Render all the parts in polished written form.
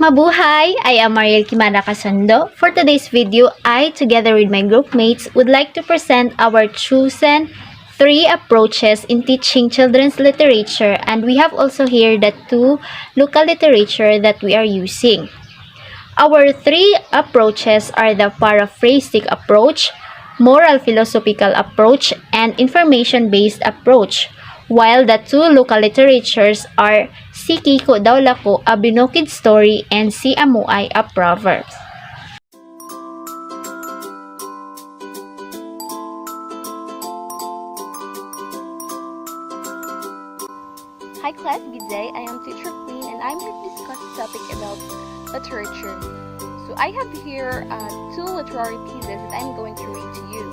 Mabuhay! I am Mariel Kimana Casando. For today's video, I, together with my group mates, would like to present our chosen 3 approaches in teaching children's literature, and we have also here the 2 local literature that we are using. Our 3 approaches are the paraphrastic approach, moral philosophical approach, and information-based approach, while the 2 local literatures are Si Kiko Daw Lako, a Binukid Story, and Si Amuay, a Proverbs. Hi class, good day. I am Teacher Queen and I'm here to discuss the topic about literature. So I have here 2 literary pieces that I'm going to read to you.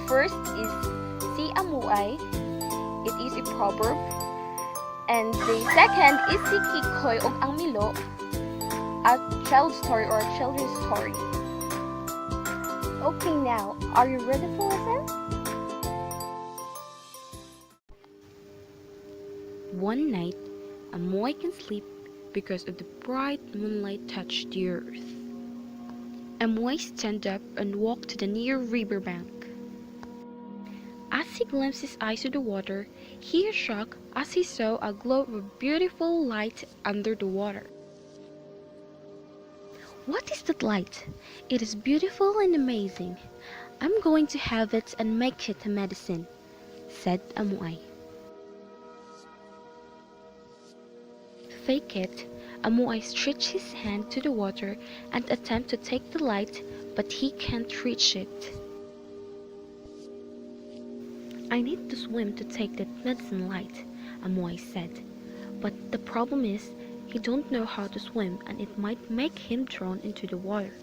First is Si Amuay. It is a proverb. And the second is Si Kikoy og ang Milo, a child story or a children's story. Okay, now, are you ready to listen? One night, Amoy can sleep because of the bright moonlight touched the earth. Amoy stand up and walk to the near riverbank. As he glimpsed his eyes to the water, he is shocked as he saw a glow of beautiful light under the water. What is that light? It is beautiful and amazing. I'm going to have it and make it a medicine, said Amoy. To fake it, Amoy stretched his hand to the water and attempt to take the light, but he can't reach it. I need to swim to take that medicine light, Amoy said. But the problem is, he don't know how to swim and it might make him drown into the water.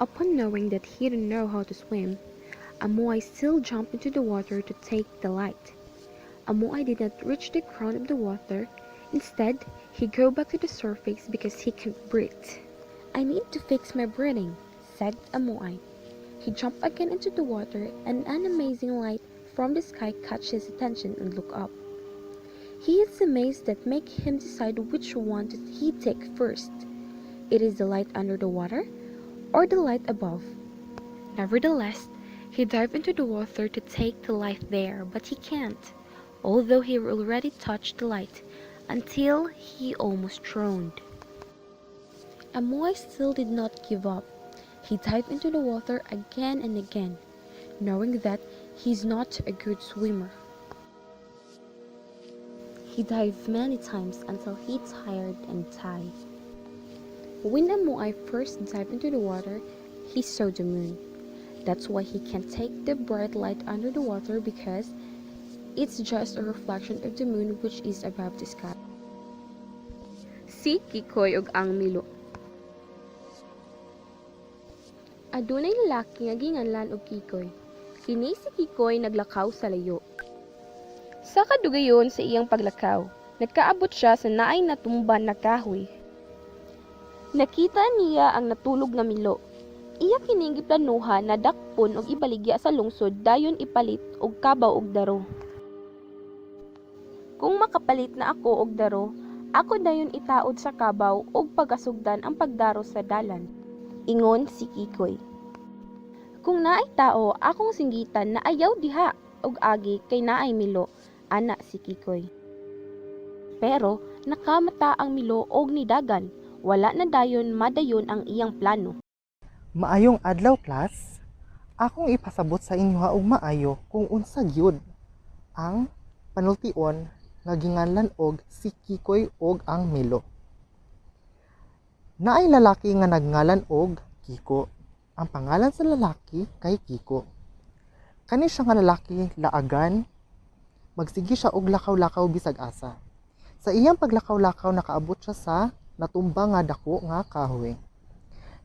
Upon knowing that he didn't know how to swim, Amoy still jumped into the water to take the light. Amoy did not reach the ground of the water. Instead, he go back to the surface because he can't breathe. I need to fix my breathing, said Amoy. He jumped again into the water and an amazing light from the sky caught his attention and looked up. He is amazed that make him decide which one did he take first. It is the light under the water or the light above. Nevertheless, he dived into the water to take the light there, but he can't, although he already touched the light, until he almost drowned. Amoy still did not give up. He dived into the water again and again, knowing that he's not a good swimmer. He dived many times until he tired and died. When Amoy first dived into the water, he saw the moon. That's why he can't take the bright light under the water because it's just a reflection of the moon which is above the sky. Si Kikoy og ang Milo. Adunay lalaki nga ginganlan og Kikoy. Kini si Kikoy naglakaw sa layo. Sa kadugayon sa iyang paglakaw, nagkaabot siya sa naay natumban na kahoy. Nakita niya ang natulog nga Milo. Iya kining giplanuhan na dakpon og ibaligya sa lungsod dayon ipalit og kabaw og daro. Kung makapalit na ako og daro, ako dayon itaod sa kabaw og pagasugdan ang pagdaro sa dalan. Ingon si Kikoy. Kung naay tao, akong singgitan na ayaw diha og agi kay naay Milo, ana si Kikoy. Pero nakamata ang Milo og nidagan, wala na dayon madayon ang iyang plano. Maayong adlaw class, akong ipasabot sa inyo og maayo kung unsa gyud ang panultion nga ginganlan og si Kikoy og ang Milo. Naay lalaki nga nagngalan og Kiko. Ang pangalan sa lalaki kay Kiko. Kani siya nga lalaki laagan, magsigi siya og lakaw-lakaw bisag asa. Sa iyang paglakaw-lakaw nakaabot siya sa natumba nga dako nga kahoy.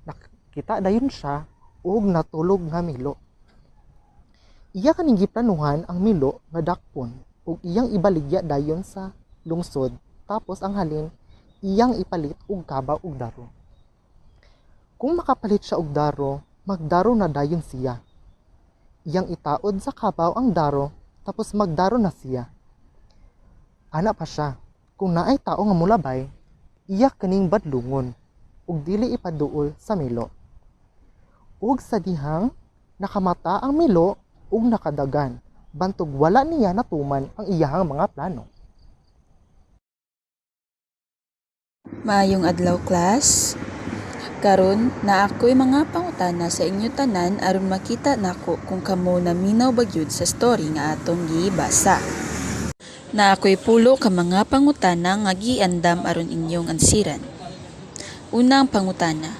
Nakita dayon siya og natulog nga Milo. Iya kaning giplanuhan ang Milo nga dakpon ug iyang ibaligya dayon sa lungsod, tapos ang halin iyang ipalit og kabaw og daro. Kung makapalit siya og daro, magdaro na dayon siya. Iyang itaod sa kabaw ang daro, tapos magdaro na siya. Ana pa siya, kung naay tao nga mulabay, Iya kaning badlungon ug dili ipaduol sa Milo. Ug sa dihang nakamata ang Milo ug nakadagan, bantog wala niya natuman ang iyahang mga plano. Maayong adlaw class. Karon na ako'y mga pangutana sa inyo tanan aron makita nako kung kamo naminaw ba gyud sa story nga atong gibasa. Na ako'y pulo ka mga pangutana nga giandam aron inyong ansiran. Unang pangutana.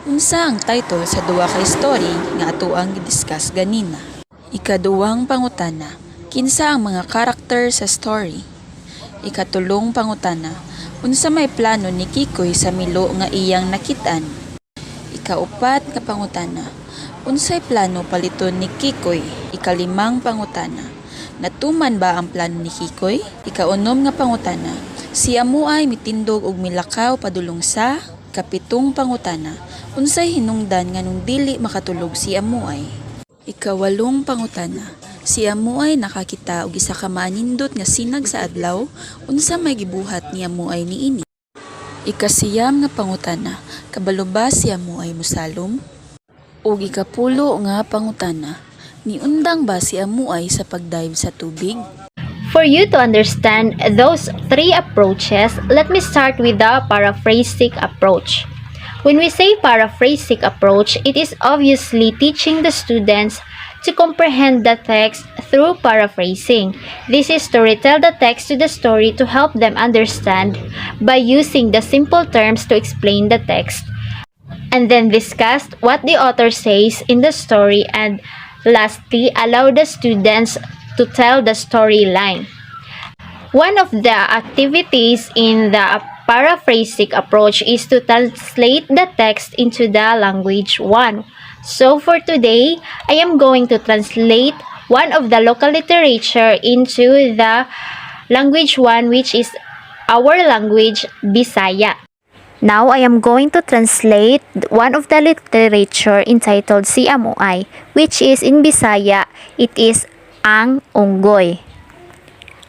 Unsa ang title sa duha ka story nga atoang gidiscuss ganina? Ikaduhang pangutana. Kinsa ang mga karakter sa story? Ikatulong pangutana. Unsa may plano ni Kikoy sa Milo nga iyang nakitaan? Ikaupat nga pangutana. Unsay plano paliton ni Kikoy? Ikalimang pangutana. Natuman ba ang plano ni Kikoy? Ikaunom nga pangutana. Si Amuay mitindog og milakaw padulong sa? Kapitong pangutana. Unsay hinungdan nganong dili makatulog si Amuay? Ikawalong pangutana. Si Amuay nakakita og isa ka maanindot nga sinag sa adlaw, unsa may gibuhat ni Amuay niini? Ikasiyam nga pangutana, kabalo ba si Amuay mosalom? Ug ikapulo nga pangutana, niundang ba si Amuay sa pagdive sa tubig? For you to understand those three approaches, let me start with the paraphrastic approach. When we say paraphrastic approach, it is obviously teaching the students to comprehend the text through paraphrasing. This is to retell the text to the story to help them understand by using the simple terms to explain the text, and then discuss what the author says in the story, and lastly, allow the students to tell the storyline. One of the activities in the paraphrastic approach is to translate the text into the language one. So for today, I am going to translate one of the local literature into the language one, which is our language, Bisaya. Now I am going to translate one of the literature entitled Si Amuay, which is in Bisaya, it is Ang Unggoy.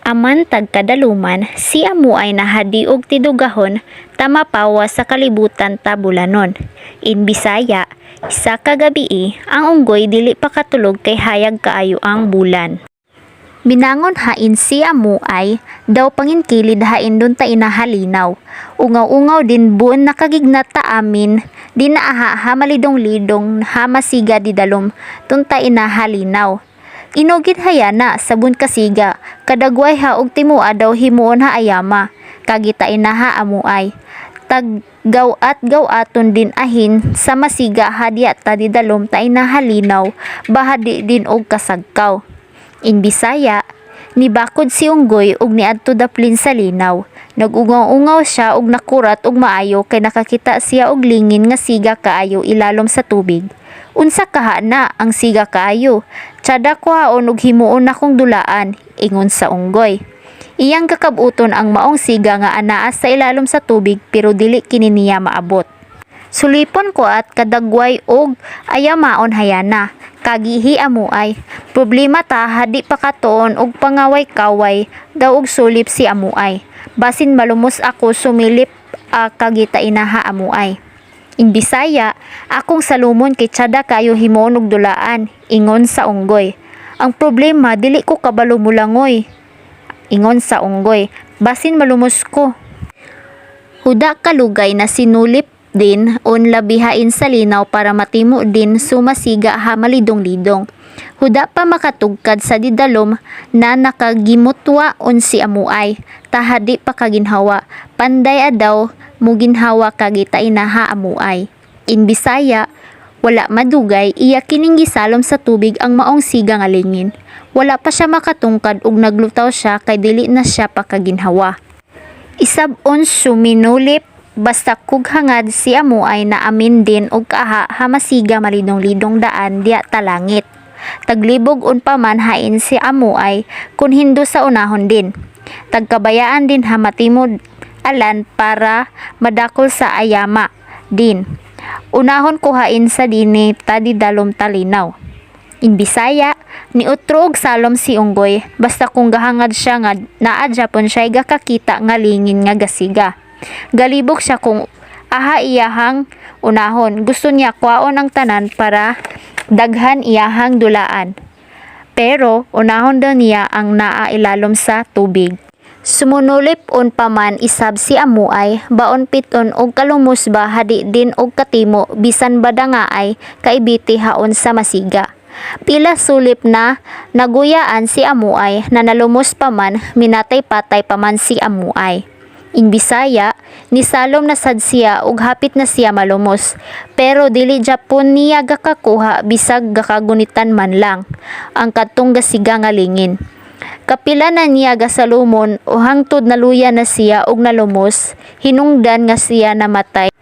Aman tagkadaluman, si Amuay nahadiog tidugahon tamapawa sa kalibutan tabulanon. In Bisaya, isa kagabi ang unggoy dili pa katulog kay hayag kaayo ang bulan. Binangon hain si Amuay, daw panginkilid hain dun ta inahalinaw. Ungaw-ungaw din buon nakagignat ta amin, di naaha hamalidong-lidong hamasiga di dalom, dun ta inahalinaw. Inugid hayana sabon kasiga, kadagway ha og timua daw himuon ha ayama, kagita inaha Amuay. Taggaw at gawaton din ahin sa masiga hadya ta di dalom ta inahalinaw, bahadi din og kasagkaw. In Bisaya, nibakod si unggoy og niadto daplin sa linaw. Nagungaw-ungaw siya og nakurat og maayo kay nakakita siya og lingin nga siga kaayo ilalom sa tubig. Unsa kaha na ang siga kaayo? Tsada ko haon og himuon akong dulaan, ingon sa unggoy. Iyang kakabuton ang maong siga nga anaa sa ilalom sa tubig pero dili kini niya maabot. Sulipon ko at kadagway og ayamaon hayana, kagihi Amuay. Problema ta hadi pa katuon og pangaway-kaway daw og sulip si Amuay. Basin malumos ako sumilip kagita inaha Amuay. In Bisaya, akong salumon kay tsada kayo himuon og dulaan, ingon sa unggoy. Ang problema dili ko kabalo mulangoy, ingon sa unggoy. Basin malumos ko. Huda kalugay na sinulip din on labihain sa linaw para matimo din sumasiga hamalidong-lidong. Huda pa makatugkad sa didalom na nakagimutwa on si Amuay, tahadi pa kaginhawa, panday adaw muginhawa kagita inaha Amuay. In Bisaya, wala madugay iya kining gisalom sa tubig ang maong siga nga lingin. Wala pa siya makatungkad ug naglutaw siya kay dili na siya pa kaginhawa. Isab-on suminulip basta kughangad si Amuay na amin din og kaha hamasiga malidong-lidong daan diya talangit. Taglibog unpa man hain si Amuay kun hindo sa unahon din. Tagkabayaan din hamatimod alan para madakol sa ayama din. Unahon ko hain sa dini tadi dalom talinaw. In Bisaya, niutrog salom si unggoy basta kung gahangad siya nga naa Japon siya gakakita nga lingin nga gasiga. Galibok siya kung aha iyahang unahon. Gusto niya kwaon ang tanan para daghan iyahang dulaan. Pero unahon daw niya ang naa ilalom sa tubig. Sumunulip on paman isab si amuay, baon piton og kalumos ba hadi din og katimo bisan bada nga ay kaibiti haon sa masiga. Pila sulip na naguyaan si amuay na nalumos paman minatay-patay paman si amuay. In Bisaya, nisalom na sad siya ug hapit na siya malumos. Pero dili Japon niya gakakuha bisag gakagunitan man lang ang kadtong gasiga nga lingin. Kapila na niya gasalumon o hangtod naluya na siya og nalumos, hinungdan nga siya namatay.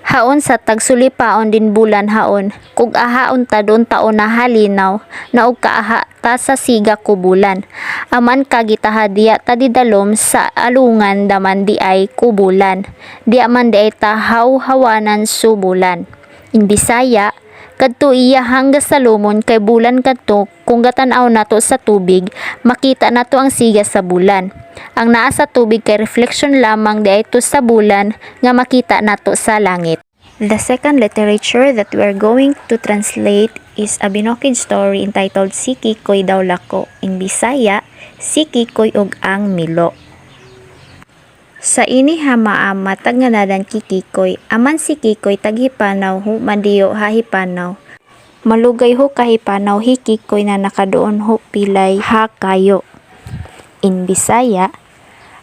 Haon sa tagsulipaon din bulan haon, kug ahaon ta doon taon na halinaw, na og kaaha ta sa siga kubulan. Aman kagitahadiya ta didalom sa alungan daman di ay kubulan, di aman di ay tahaw-hawanan subulan. In Bisaya, kadto iya hangga sa lumon kay bulan kadto kung gatan-aw nato sa tubig makita nato ang siga sa bulan. Ang naa sa tubig kay reflection lamang di ito sa bulan nga makita nato sa langit. The second literature that we are going to translate is a Binokid story entitled Si Kikoy Daw Lako. In Bisaya, Si Kikoy ug ang Milo. Sa ini matag nga nadan Kikoy, aman si Kikoy taghipanaw hu mandiyo hahipanaw. Malugay ho kahipanaw hi Kikoy na nakadoon ho pilay ha kayo. In Bisaya,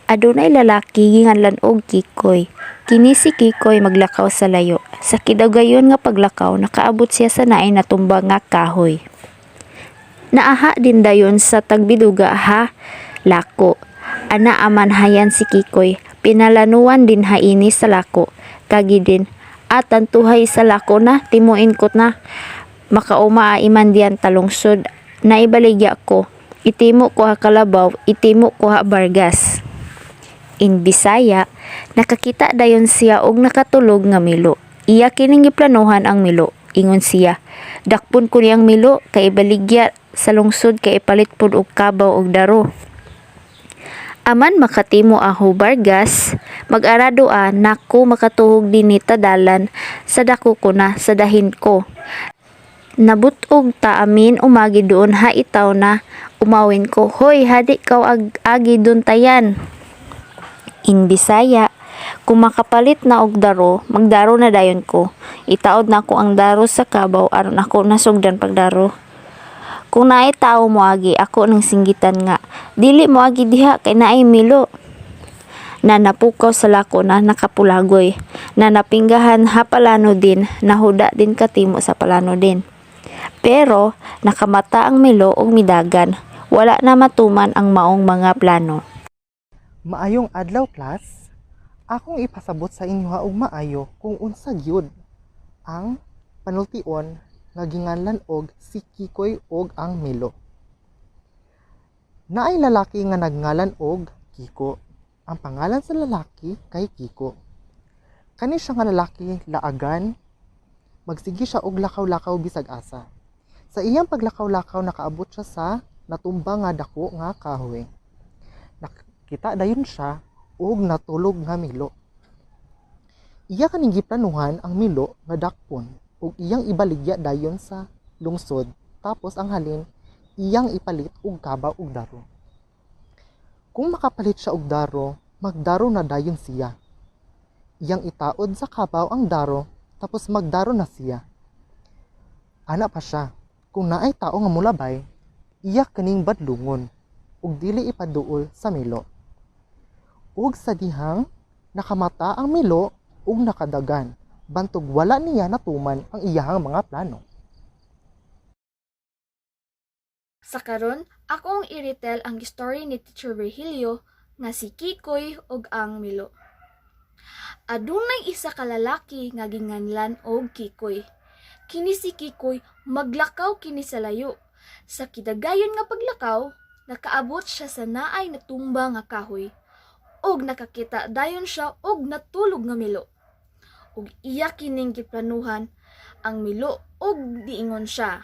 adunay lalaki ginganlan og Kikoy. Kini si Kikoy maglakaw sa layo. Sa kidagayon nga paglakaw, nakaabot siya sa naay natumba nga kahoy. Naaha din dayon sa tagbiduga ha lako. Ana aman hayan si Kikoy, pinalanuan din haini sa lako. Kagi din, atan tuhay sa lako na, timuin kot na. Makauma iman diyan talungsod, naibaligya ko. Itimo ko ha kalabaw, itimo ko ha bargas. In Bisaya, nakakita dayon siya og nakatulog nga Milo. Iya kining giplanuhan ang Milo. Ingon siya, dakpon ko niyang Milo, kay ibaligya sa lungsod kay ipalit pud og kabaw og daro. Aman makatimo ako bargas, mag-arado naku makatuhog din ni tadalan sa dako ko na sa dahin ko. Nabutog ta amin umagi doon ha itaw na umawin ko, hoy hadi kaw agi doon tayan. In Bisaya, kung makapalit na og daro, magdaro na dayon ko. Itaod na ko ang daro sa kabaw aron ako nasugdan pagdaro. Kung naay tao mo agi, ako nang singgitan nga. Dili mo agi diha kay naay Milo. Na napukaw sa lako na nakapulagoy. Na napinggahan ha palano din, nahuda din katimo sa palano din. Pero nakamata ang Milo og midagan. Wala na matuman ang maong mga plano. Maayong adlaw class, akong ipasabot sa inyo og maayo kung unsa gyud ang panultion nga ginganlan og si Kikoy og ang Milo. Naay lalaki nga nagngalan og Kiko. Ang pangalan sa lalaki kay Kiko. Kani siya nga lalaki laagan, magsigi siya og lakaw-lakaw bisag asa. Sa iyang paglakaw-lakaw nakaabot siya sa natumba nga dako nga kahoy. Nakita dayon siya og natulog nga Milo. Iya kaning giplanuhan ang Milo nga dakpon ug iyang ibaligya dayon sa lungsod, tapos ang halin iyang ipalit og kabaw ug daro. Kung makapalit siya og daro, magdaro na dayon siya. Iyang itaod sa kabaw ang daro, tapos magdaro na siya. Ana pa siya, kung naay tao nga mulabay, iya kaning badlungon ug dili ipaduol sa Milo. Ug sa dihang nakamata ang Milo ug nakadagan, bantog wala niya natuman ang iyahang mga plano. Sa karon, akong i-retell ang story ni Teacher Virgilio nga si Kikoy ug ang Milo. Adunay isa ka lalaki nga ginganlan og Kikoy. Kini si Kikoy maglakaw kini sa layo. Sa kidagayon nga paglakaw, nakaabot siya sa naay natumba nga kahoy. Og nakakita dayon siya og natulog nga Milo. Ug iya kining giplanuhan ang Milo og diingon siya.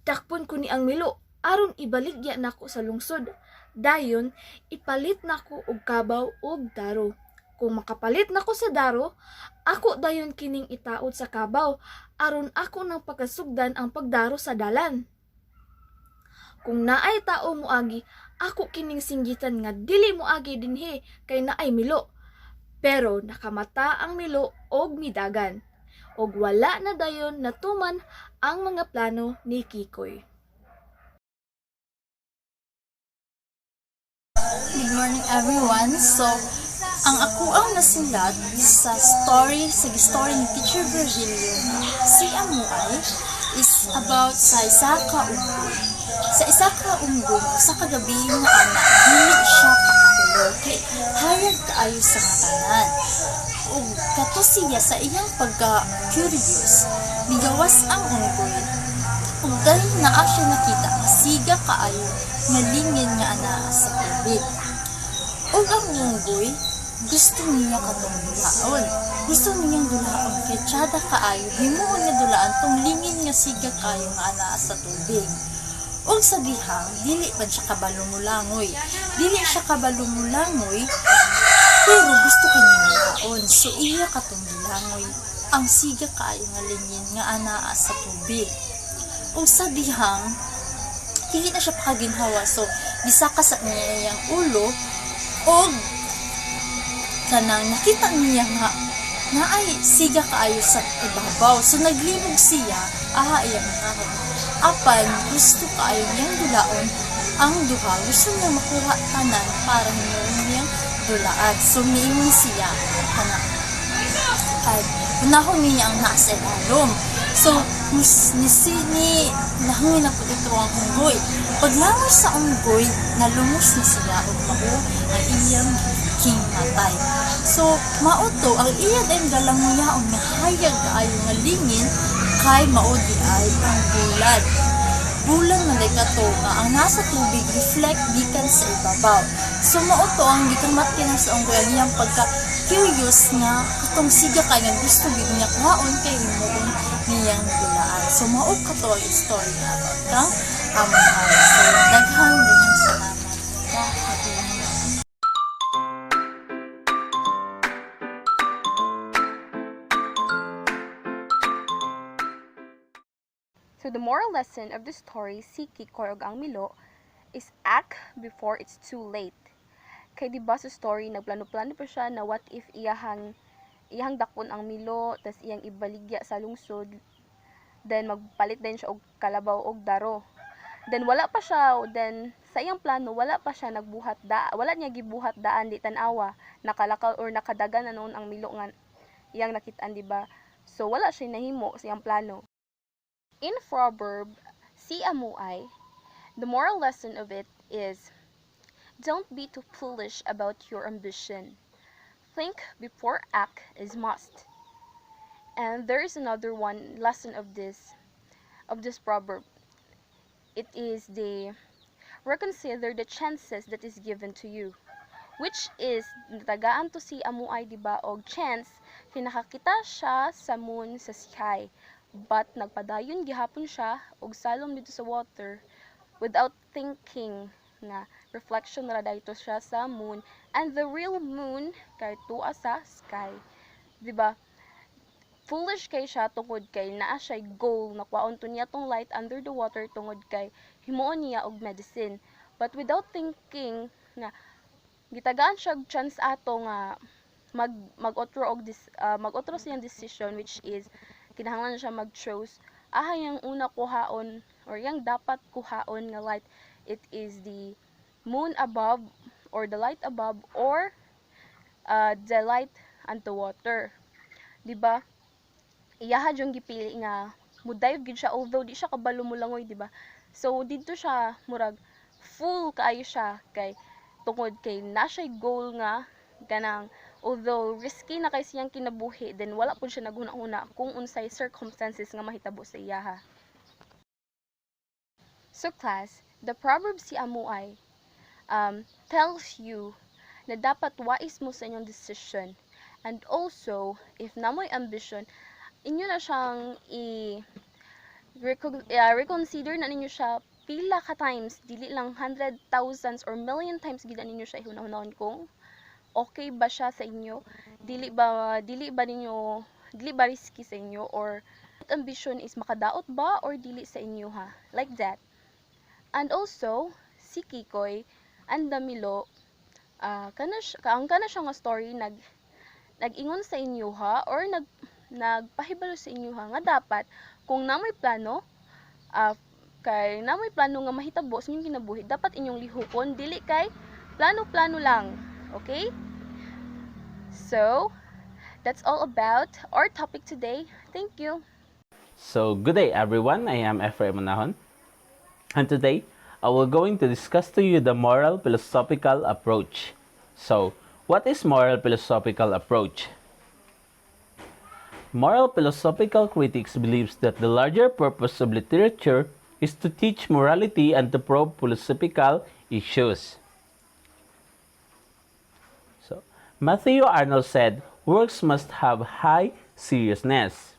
Dakpon ko ni ang Milo aron ibaligya nako sa lungsod. Dayon ipalit nako og kabaw og daro. Kung makapalit nako sa daro, ako dayon kining itaod sa kabaw aron ako nang pagkasugdan ang pagdaro sa dalan. Kung naay tao moagi, ako kining singgitan nga dili moagi dinhi kay naay milo. Pero nakamata ang milo og midagan. Og wala na dayon natuman ang mga plano ni Kikoy. Good morning everyone. So, ang ako ang nasulat sa story ni Teacher Virgilio si Amuay is about sa isa ka unggoy. Sa isa ka unggoy, sa kagabi nga anak, dili siya pakatulog kay hayag kaayo sa matanan. O kato siya sa iyang pagka-curious, nigawas ang unggoy. Ug dahil naa siya nakita, siga kaayo nga lingin nga ana sa tubig. Ug ang unggoy, gusto niya katong dulaon. Gusto niyang dulaon kay tsada kaayo, himuon nga dulaan tong lingin nga siga kaayo nga ana sa tubig. Ug sa dihang, dili pa siya kabalumulangoy. Dili siya kabalumulangoy, pero gusto kanya dulaon. So iya katong dulangoy, ang siga kaayo nga lingin nga ana sa tubig. Ug sa dihang, dili na siya pakaginhawa. So, bisaka sa niya yung ulo, og kanang nakita niya nga ay siga kaayo sa ibabaw. So naglimog siya, iya nga apan gusto kaayo niyang dulaon ang duha. Gusto niya makuha tanan para hinuon niyang dulaan. So niingon siya kanang unahon niya ang nasa ilalom. So nahungin na po ito ang unggoy. Paglangoy sa unggoy, nalumos na siya o mao ang iyang king matay. So, mauto, ang iyang ay galanguya o nahayag ay nga lingin kay maudi ay ang bulan. Bulan na lekato nga ang nasa tubig reflect gikan sa ibabaw. So, mauto ang gikamat na sa unggoy ang iyang pagka-curious nga katong siga kay nga gusto gid niya kuhaon kay himuon niyang dulaan. So, mao kato ang story nga about kang Amuay. So, daghang salamat. So the moral lesson of the story, si Kikoy ug ang Milo, is act before it's too late. Kay diba sa story, nagplano-plano pa siya na what if iyahang dakpon ang Milo, tas iyang ibaligya sa lungsod, then magpalit din siya og kalabaw og daro. Then wala pa siya, then sa iyang plano, wala niya gibuhat daan di tan-awa, nakalakaw or nakadagan na noon ang Milo nga iyang nakitaan, diba? So wala siya nahimo sa iyang plano. In proverb, si Amuay, the moral lesson of it is, don't be too foolish about your ambition. Think before act is must. And there is another one lesson of this proverb. It is the reconsider the chances that is given to you, which is natagaan to si Amuay, diba, og chance kinakakita siya sa moon sa sky, but nagpadayon gihapon siya og salom dito sa water without thinking na reflection ra dayto siya sa moon, and the real moon kay tuwa sa sky, diba? Foolish kay siya tungod kay naa siya goal na kwaon to niya tong light under the water tungod kay himuon niya og medicine, but without thinking na gitagaan siya chance ato nga mag-otro siyang decision, which is kinahanglan siya mag-choose yung una kuhaon or yung dapat kuhaon nga light. It is the moon above or the light above or the light and the water, diba? Iyaha yung gipili nga mudive gid siya, although di siya kabalumulangoy, diba? So dito siya murag full kaayo siya kay tungod kay na siya goal nga kanang although risky na kay siyang kinabuhi, then wala pud siya naghuna-huna kung unsay circumstances nga mahitabo sa iyaha. So class, the proverb si Amuay tells you na dapat wais mo sa inyong decision, and also if namoy ambition, inyo na siyang reconsider na ninyo siya pila ka times, dili lang 100,000s or million times gid ninyo siya ihunahunahon kung okay ba siya sa inyo? Dili ba risky sa inyo, or ambition is makadaot ba or dili sa inyo, ha? Like that. And also, si Kikoy and Damilo, kana siya nga story nag-ingon sa inyo, ha, or nagpahibalo sa inyo, ha, nga dapat kung namoy plano, kay namoy plano nga mahitabo sa inyong kinabuhi, dapat inyong lihukon, dili kay plano-plano lang. Okay? So, that's all about our topic today. Thank you. So, good day everyone. I am Ephraim Manahon. And today, I will going to discuss to you the moral philosophical approach. So, what is moral philosophical approach? Moral philosophical critics believes that the larger purpose of literature is to teach morality and to probe philosophical issues. So, Matthew Arnold said, works must have high seriousness.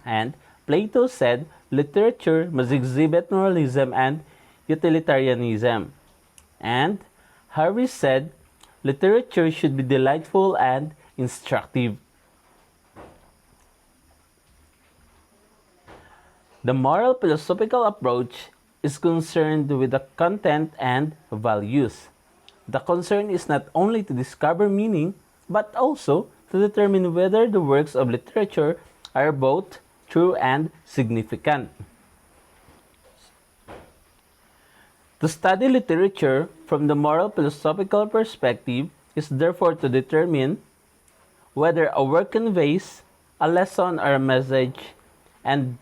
And Plato said, literature must exhibit moralism and utilitarianism. And Harvey said, literature should be delightful and instructive. The moral philosophical approach is concerned with the content and values. The concern is not only to discover meaning, but also to determine whether the works of literature are both true and significant. To study literature from the moral philosophical perspective is therefore to determine whether a work conveys a lesson or a message, and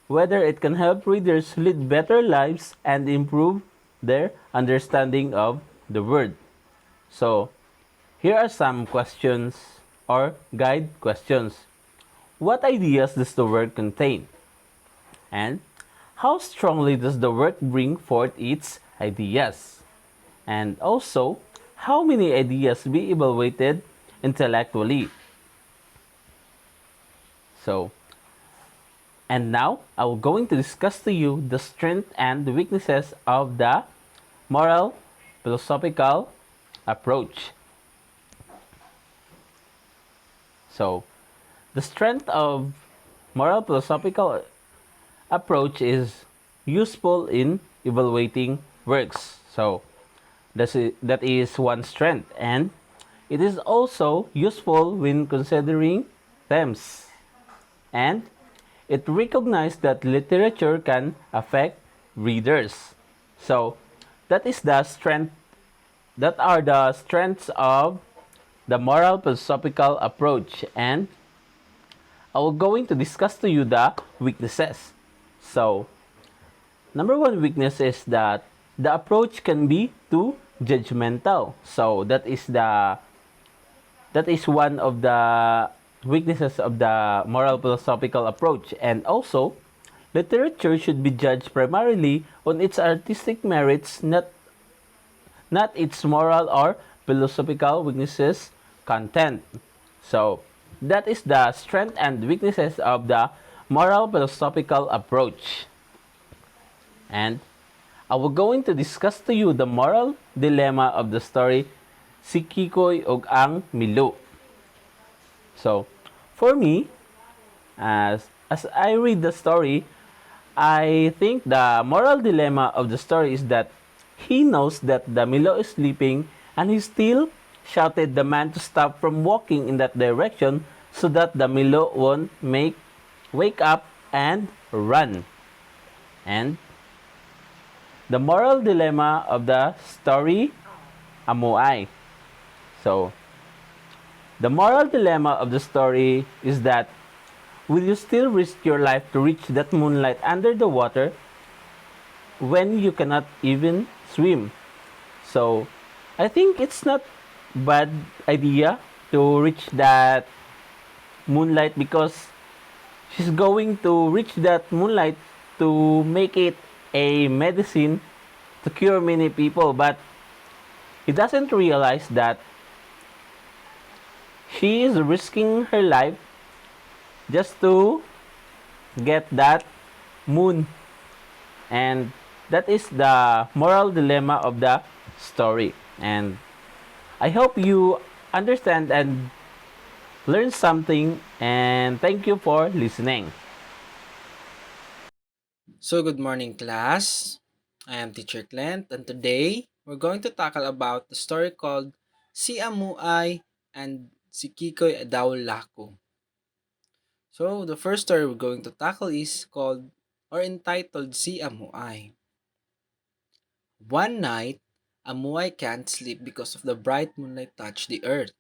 whether it can help readers lead better lives and improve their understanding of the world. So, here are some questions or guide questions. What ideas does the work contain? And how strongly does the work bring forth its ideas? And also, how many ideas be evaluated intellectually? So, and now I will going to discuss to you the strengths and the weaknesses of the moral philosophical approach. So, the strength of moral philosophical approach is useful in evaluating works. So, that is one strength, and it is also useful when considering themes. And it recognizes that literature can affect readers. So, that is the strength. That are the strengths of the moral philosophical approach, and I will going to discuss to you the weaknesses. So, number one weakness is that the approach can be too judgmental. So that is one of the weaknesses of the moral philosophical approach. And also, literature should be judged primarily on its artistic merits, not its moral or philosophical weaknesses content. So, that is the strength and weaknesses of the moral philosophical approach. And I will going to discuss to you the moral dilemma of the story Si Kikoy ug ang Milo. So, for me, as I read the story, I think the moral dilemma of the story is that he knows that the Milo is sleeping, and he still shouted the man to stop from walking in that direction so that the Milo won't wake up and run. And the moral dilemma of the story, Amuay. So, the moral dilemma of the story is that will you still risk your life to reach that moonlight under the water when you cannot even swim? So, I think it's not bad idea to reach that moonlight, because she's going to reach that moonlight to make it a medicine to cure many people, but he doesn't realize that she is risking her life just to get that moon. And that is the moral dilemma of the story. And I hope you understand and learn something, and thank you for listening. So good morning class. I am teacher Clint and today we're going to tackle about the story called Si Amuay and Si Kikoy Daw Lako. So the first story we're going to tackle is called or entitled Si Amuay. One night, Amuay can't sleep because of the bright moonlight touch the earth.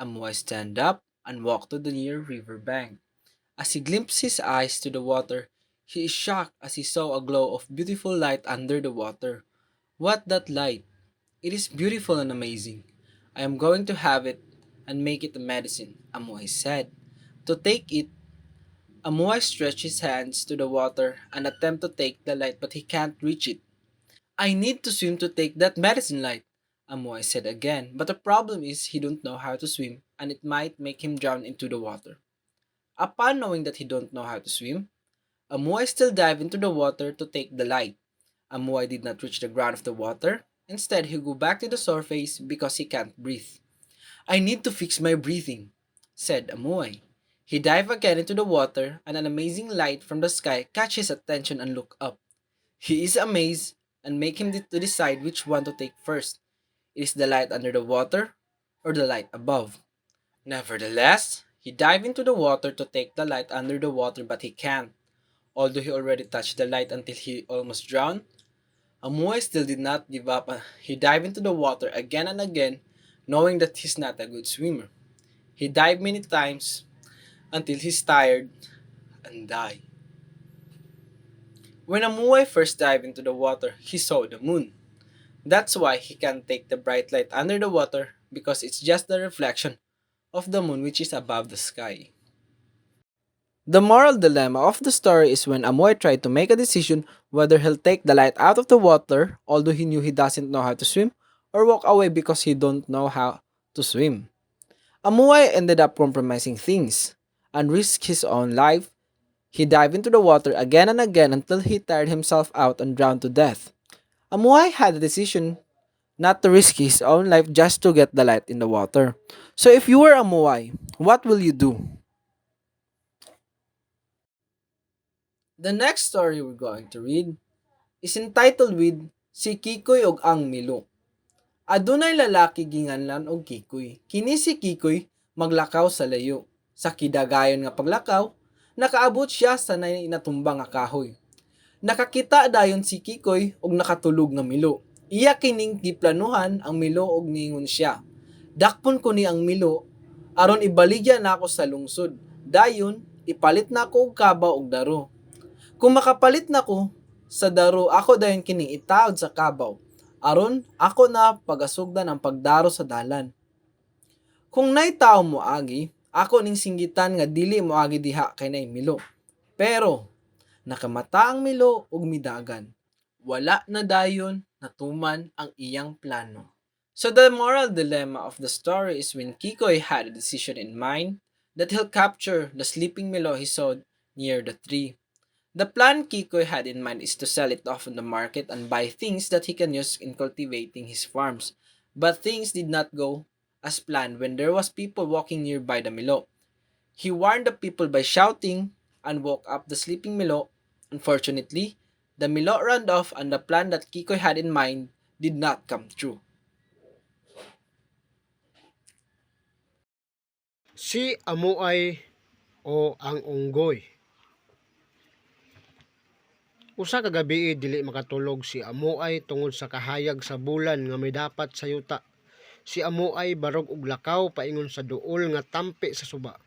Amuay stand up and walk to the near river bank. As he glimpsed his eyes to the water, he is shocked as he saw a glow of beautiful light under the water. What that light? It is beautiful and amazing. I am going to have it and make it a medicine, Amoy said. To take it, Amoy stretched his hands to the water and attempt to take the light but he can't reach it. I need to swim to take that medicine light, Amoy said again, but the problem is he don't know how to swim and it might make him drown into the water. Upon knowing that he don't know how to swim, Amoy still dived into the water to take the light. Amoy did not reach the ground of the water. Instead, he go back to the surface because he can't breathe. I need to fix my breathing, said Amoy. He dived again into the water and an amazing light from the sky catch his attention and look up. He is amazed and make him to decide which one to take first. It is the light under the water or the light above. Nevertheless, he dived into the water to take the light under the water but he can't. Although he already touched the light until he almost drowned, Amoy still did not give up. He dived into the water again and again, knowing that he's not a good swimmer. He dived many times until he's tired and died. When Amoy first dived into the water, he saw the moon. That's why he can't take the bright light under the water because it's just the reflection of the moon which is above the sky. The moral dilemma of the story is when Amoy tried to make a decision whether he'll take the light out of the water, although he knew he doesn't know how to swim, or walk away because he don't know how to swim. Amoy ended up compromising things and risked his own life. He dived into the water again and again until he tired himself out and drowned to death. Amoy had a decision not to risk his own life just to get the light in the water. So if you were Amoy, what will you do? The next story we're going to read is entitled with Si Kikoy og ang Milo. Adunay lalaki ginganlan og Kikoy. Kini si Kikoy maglakaw sa layo. Sa kidagayon nga paglakaw, nakaabot siya sa natumbang nga kahoy. Nakakita dayon si Kikoy og nakatulog nga Milo. Iya kining giplanuhan ang Milo og ningon siya. Dakpon ko ni ang Milo aron ibaligya na ako sa lungsod. Dayon ipalit na ako og kabaw og daro. Kung makapalit na ko sa daro, ako dayon kining itaod sa kabaw. Aron, ako na pagasugdan ang pagdaro sa dalan. Kung nay tao mo agi, ako ning singgitan nga dili mo agi diha kay nay Milo. Pero, nakamata ang Milo ug midagan. Wala na dayon natuman ang iyang plano. So the moral dilemma of the story is when Kikoy had a decision in mind that he'll capture the sleeping Milo he saw near the tree. The plan Kikoy had in mind is to sell it off in the market and buy things that he can use in cultivating his farms. But things did not go as planned when there was people walking nearby the Milo. He warned the people by shouting and woke up the sleeping Milo. Unfortunately, the Milo ran off and the plan that Kikoy had in mind did not come true. Si Amuay o ang unggoy. Usa ka gabi dili makatulog si Amuay tungod sa kahayag sa bulan nga may dapat sa yuta. Si Amuay barog og lakaw paingon sa duol nga tampi sa suba.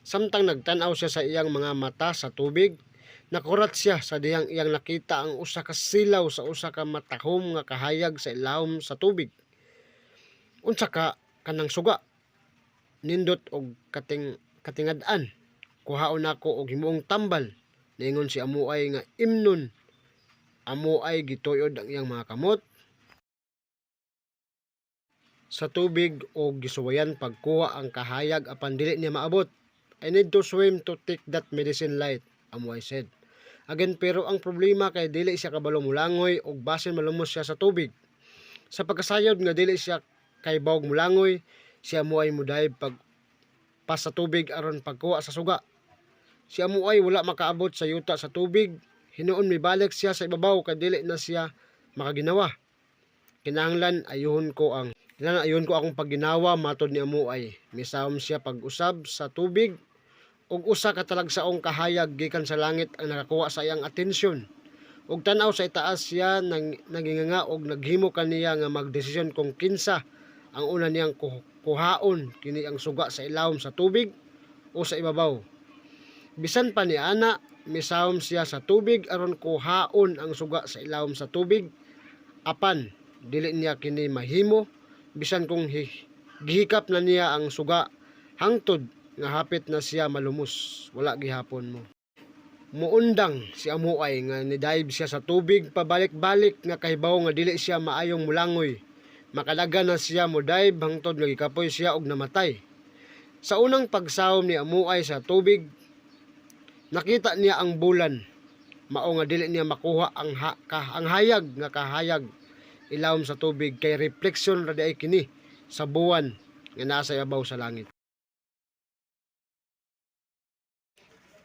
Samtang nagtan-aw siya sa iyang mga mata sa tubig, nakurat siya sa dihang iyang nakita ang usa ka silaw sa usa ka matahom nga kahayag sa ilawom sa tubig. Unsa ka kanang suga? Nindot og katingad-an. Kuhaon ako og himuong tambal. Ningon si Amuay nga imnon. Amuay gituyod ang iyang mga kamot sa tubig o gisuwayan pagkuha ang kahayag apan dili niya maabot. I need to swim to take that medicine light, Amuay said. Again, pero ang problema kay dili siya kabalo mulangoy og basin malumos siya sa tubig. Sa pagkasayod nga dili siya kay bawog mulangoy, si Amuay mudayb pag pas sa tubig aron pagkuha sa suga. Si Amuay wala makaabot sa yuta sa tubig, hinuon mibalik siya sa ibabaw kay dili na siya makaginawa. Kinahanglan ayuhon ko akong pagginawa matod ni Amuay. Misawom siya pag-usab sa tubig ug usa ka talagsaong kahayag gikan sa langit ang nakakuha sa iyang atensyon. Ug tan-aw sa itaas siya naginganga og naghimo kaniya nga magdesisyon kung kinsa ang una niyang kuhaon kini ang suga sa ilawom sa tubig o sa ibabaw. Bisan pa ni ana, misawom siya sa tubig aron kuhaon ang suga sa ilawom sa tubig. Apan dili niya kini mahimo bisan kung gihikap na niya ang suga hangtod nga hapit na siya malumos, wala gihapon mo. Muundang si Amuay nga nidive siya sa tubig pabalik-balik nga kahibaw nga dili siya maayong mulangoy. Makalaga na siya mo dive hangtod nga gikapoy siya og namatay. Sa unang pagsawom ni Amuay sa tubig, nakita niya ang bulan. Mao nga dili niya makuha ang hayag nga kahayag ilawom sa tubig kay reflection ra di kini sa buwan nga nasa ibabaw sa langit.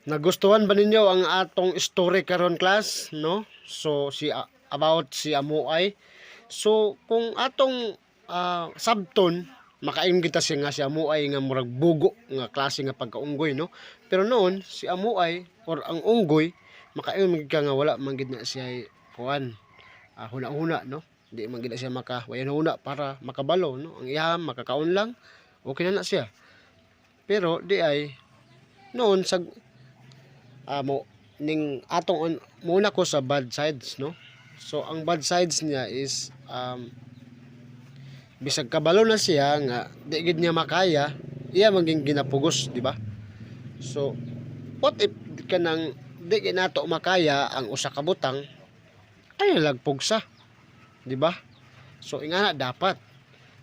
Nagustuhan ba ninyo ang atong story karon class, no? So about si Amuay. So kung atong sabton makaingon kita siya nga si Amuay nga murag bugo nga klase nga pagkaunggoy, no? Pero noon si Amuay or ang unggoy makaingon ka nga wala man gid na siya kuan huna-huna, no? Di man gid na siya wayan huna para makabalo, no? Ang iya makakaon lang okay na siya. Pero di ay noon sa muna ko sa bad sides, no? So ang bad sides niya is bisag kabalo na siya nga di gid niya makaya, iya maging ginapugos, di ba? So what if kanang di ginato makaya ang usa ka butang ay nalagpugsa, di ba? So ingana dapat.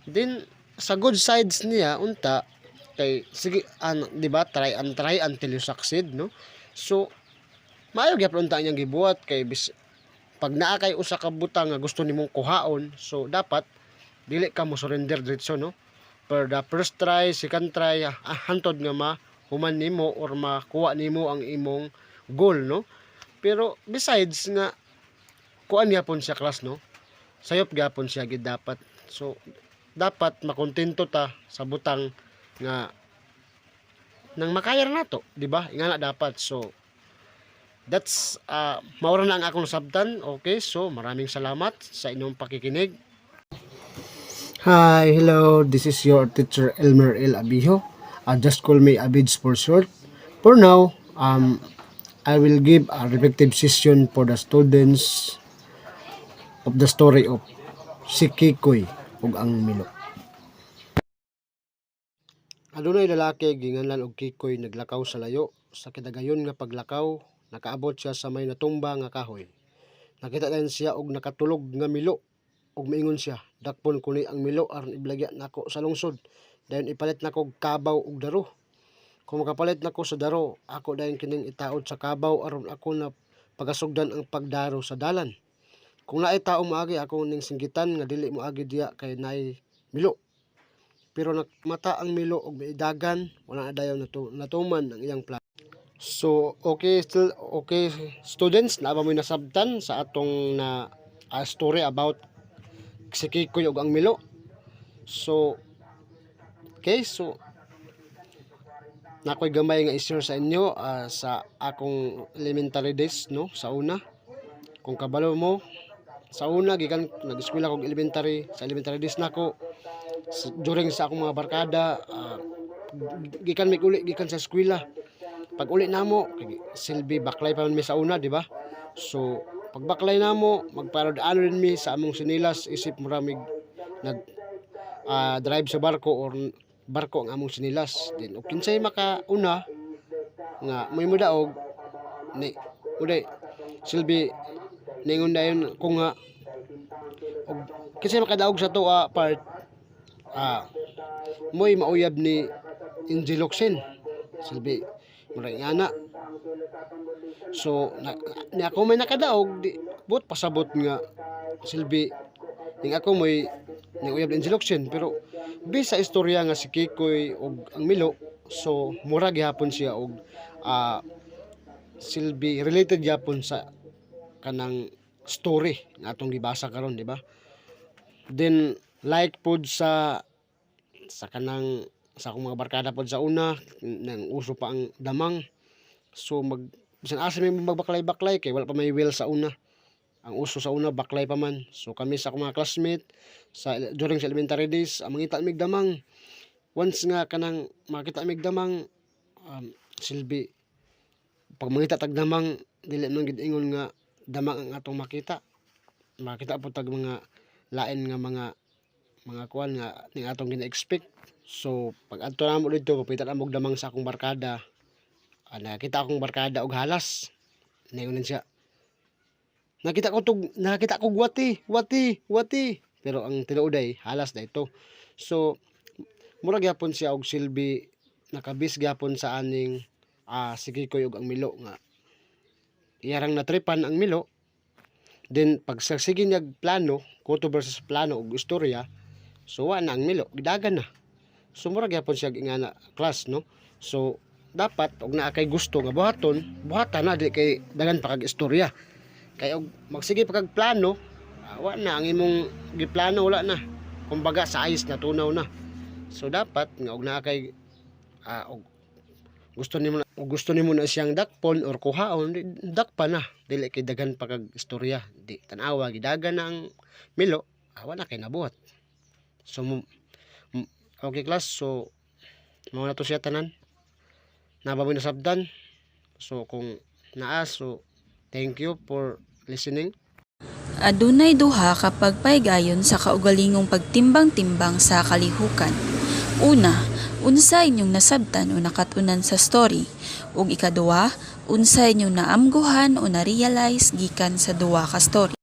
Then sa good sides niya unta kay sige di ba, try until you succeed, no? So maayo gyapon unta niyang gibuhat kay pag naa kay usa ka butang nga gusto nimong kuhaon, so dapat dili ka mo surrender diretso, no? For the first try, second try, hantod nga mahuman nimo or makuha nimo ang imong goal, no? Pero besides nga kuan gyapon siya class, no? Sayop gyapon siya gid dapat. So dapat makontento ta sa butang nga nang makaya na to, di ba? Ingana dapat. So that's maura na ang akong sabtan. Okay, so maraming salamat sa inyong pakikinig. Hi, hello. This is your teacher Elmer L. Abijo. Just call me Abids for short. For now, I will give a reflective session for the students of the story of si Kikoy ug ang Milo. Adunay lalaki ginganlan og Kikoy naglakaw sa layo. Sa kidagayon nga paglakaw, nakaabot siya sa may natumba nga kahoy. Nakita din siya og nakatulog nga Milo ug maingon siya, dakpon ko ni ang Milo aron iblagya nako sa lungsod. Dayon ipalit nako og kabaw ug daro. Kung makapalit nako sa daro, ako dayon kining itaod sa kabaw aron ako na pagasugdan ang pagdaro sa dalan. Kung naay tao moagi ako ning singgitan nga dili moagi diya kay naay Milo. Pero nakmata ang Milo og maidagan, wala na dayon natuman ang iyang plan. So okay students, naaba mo nasabtan sa atong story about si Kikoy ug ang Milo. So okay, so nakoy gamay nga i-share sa inyo sa akong elementary days, no? Sa una, kung kabalo mo sa una gikan nag-eskwela kog elementary days nako, during sa akong mga barkada, gikan sa eskwela. Pag uli namo silbi baklay pa man mi sa una, di ba? So pag baklay namo magparod-ano rin mi sa among sinilas, isip maramig nag drive sa barko or barko ang among sinilas. Then ug kinsay makauna nga may mudaog ni uday silbi ningon dayon ko nga og kinsay makadaog sa to part moy mauyab ni Injiloxin silbi murag ana. So ni ako may nakadaog di but pasabot nga silbi ning ako moy ni uyab ni Injiloxin, pero bisa istorya nga si Kikoy ug ang Milo, so mura gihapon siya og silbi related gyapon sa kanang story nga atong gibasa karon, di ba? Then like pod sa kanang sa akong mga barkada pod sa una nang uso pa ang damang, so bisan asa may magbaklay-baklay kay wala pa may will sa una. Ang uso sa una baklay pa man, so kami sa akong mga classmate during sa elementary days ang mangita mig damang, once nga kanang makita mig damang, silbi pag mangita tag damang dili man gid ingon nga damang ang atong makita po tag mga lain nga mga kuan nga ning atong gina-expect. So pag adto namo dito papitan amog damang sa akong barkada, nakita akong barkada og halas, ningon siya, nakita ko wati, pero ang tinuoday halas na ito. So mura gyapon siya og silbi, nakabis gyapon sa aning sige ko ug ang Milo nga iyarang natripan ang Milo. Then pag sige niya plano, kuto versus plano og istorya, so wa na ang Milo, gidagan na. So mura gyapon siya ingana class, no? So dapat og naa kay gusto nga buhatan na di kay dagan pa kag istorya. Kay og magsige pa kag plano, wa na ang imong giplano, wala na. Kumbaga sa ayos na tunaw na. So dapat nga og naa kay og gusto nimo na siyang dakpon or kuhaon, dakpa na, dili kay dagan pa kag istorya, di tan-awa gidagan na ang Milo, wala kay nabuhat. So okay class, so mao na to siya tanan, nababoy na sabdan. So kung naa, so thank you for listening. Adunay duha kapag paygayon sa kaugalingong pagtimbang-timbang sa kalihukan. Una, unsa inyong nasabtan o nakatunan sa story, ug ikaduha, unsa inyong naamguhan o na-realize gikan sa duha ka story.